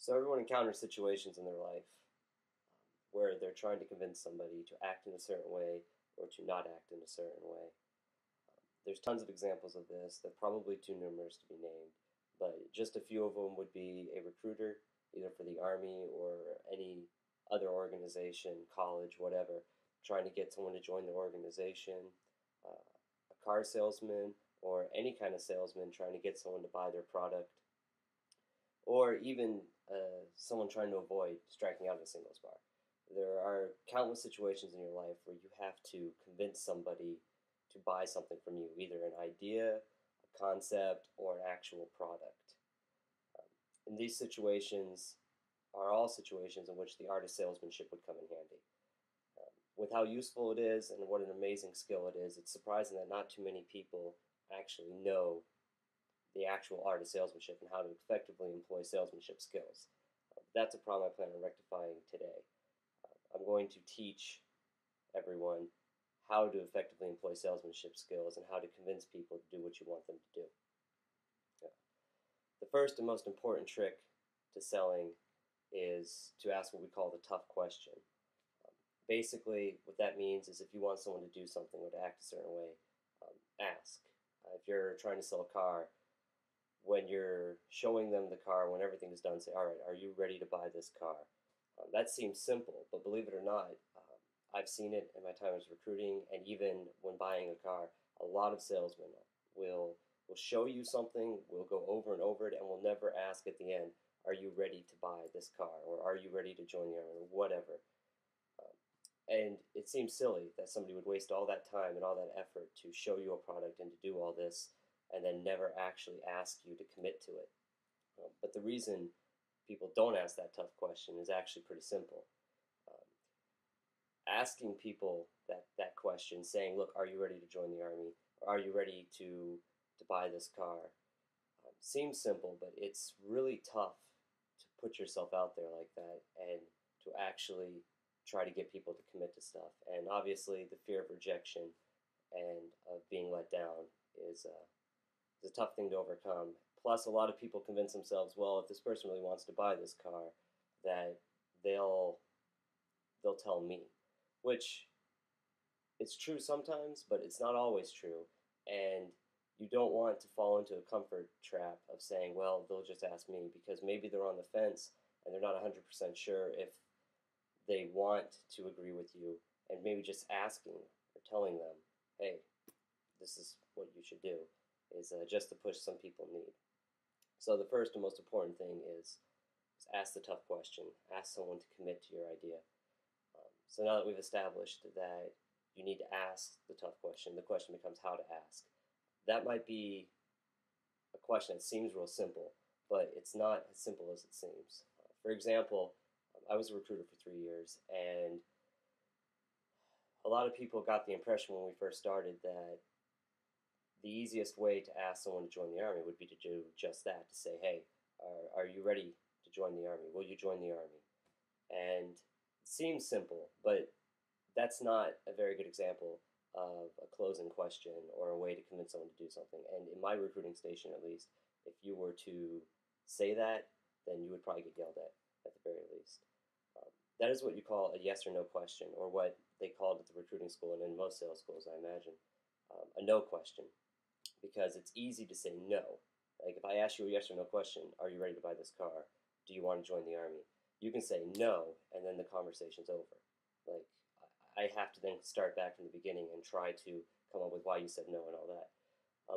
So everyone encounters situations in their life where they're trying to convince somebody to act in a certain way or to not act in a certain way. There's tons of examples of this. They're probably too numerous to be named, but just a few of them would be a recruiter, either for the Army or any other organization, college, whatever, trying to get someone to join the organization, a car salesman, or any kind of salesman trying to get someone to buy their product, or even someone trying to avoid striking out at a singles bar. There are countless situations in your life where you have to convince somebody to buy something from you, either an idea, a concept, or an actual product. And these situations are all situations in which the art of salesmanship would come in handy. With how useful it is and what an amazing skill it is, it's surprising that not too many people actually know the actual art of salesmanship and how to effectively employ salesmanship skills. That's a problem I plan on rectifying today. I'm going to teach everyone how to effectively employ salesmanship skills and how to convince people to do what you want them to do. The first and most important trick to selling is to ask what we call the tough question. Basically, what that means is if you want someone to do something or to act a certain way, ask. If you're trying to sell a car, when you're showing them the car, when everything is done, say, all right, are you ready to buy this car? That seems simple, but believe it or not, I've seen it in my time as recruiting, and even when buying a car, a lot of salesmen will show you something, will go over and over it, and will never ask at the end, are you ready to buy this car, or are you ready to join the army, or whatever. And it seems silly that somebody would waste all that time and all that effort to show you a product and to do all this, and then never actually ask you to commit to it. But the reason people don't ask that tough question is actually pretty simple. Asking people that question, saying, look, are you ready to join the army? Or are you ready to buy this car? Seems simple, but it's really tough to put yourself out there like that and to actually try to get people to commit to stuff. And obviously the fear of rejection and of being let down is a tough thing to overcome. Plus, a lot of people convince themselves, well, if this person really wants to buy this car, that they'll tell me, which it's true sometimes, but it's not always true. And you don't want to fall into a comfort trap of saying, well, they'll just ask me, because maybe they're on the fence and they're not 100% sure if they want to agree with you, and maybe just asking or telling them, hey, this is what you should do, is just the push some people need. So the first and most important thing is ask the tough question. Ask someone to commit to your idea. So now that we've established that you need to ask the tough question, the question becomes how to ask. That might be a question that seems real simple, but it's not as simple as it seems. For example, I was a recruiter for 3 years, and a lot of people got the impression when we first started that the easiest way to ask someone to join the Army would be to do just that, to say, hey, are you ready to join the Army? Will you join the Army? And it seems simple, but that's not a very good example of a closing question or a way to convince someone to do something. And in my recruiting station, at least, if you were to say that, then you would probably get yelled at the very least. That is what you call a yes or no question, or what they called at the recruiting school and in most sales schools, I imagine, a no question, because it's easy to say no. Like if I ask you a yes or no question, are you ready to buy this car? Do you want to join the Army? You can say no, and then the conversation's over. Like I have to then start back from the beginning and try to come up with why you said no and all that.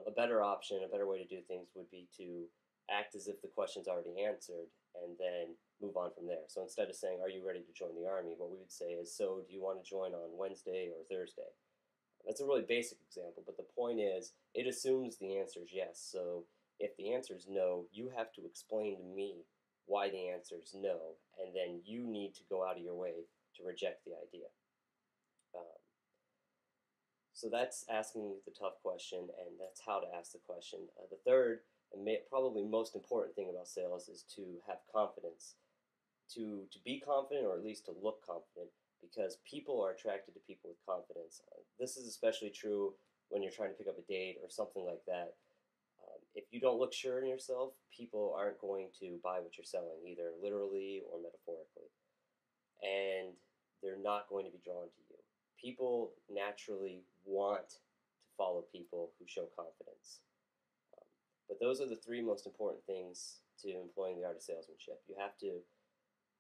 A better option, a better way to do things would be to act as if the question's already answered and then move on from there. So instead of saying, are you ready to join the Army, what we would say is, so do you want to join on Wednesday or Thursday? That's a really basic example, but the point is, it assumes the answer is yes. So if the answer is no, you have to explain to me why the answer is no, and then you need to go out of your way to reject the idea. So that's asking the tough question, and that's how to ask the question. The third, and probably most important thing about sales is to have confidence. To be confident, or at least to look confident, because people are attracted to people with confidence. This is especially true when you're trying to pick up a date or something like that. if you don't look sure in yourself, people aren't going to buy what you're selling, either literally or metaphorically. And they're not going to be drawn to you. People naturally want to follow people who show confidence. Um, but those are the three most important things to employing the art of salesmanship. You have to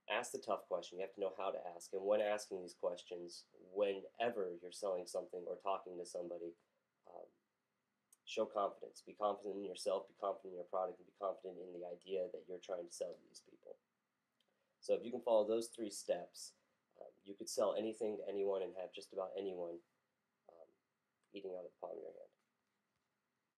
ask the tough question. You have to know how to ask. And when asking these questions, whenever you're selling something or talking to somebody, um, show confidence. Be confident in yourself, be confident in your product, and be confident in the idea that you're trying to sell to these people. So if you can follow those three steps, you could sell anything to anyone and have just about anyone eating out of the palm of your hand.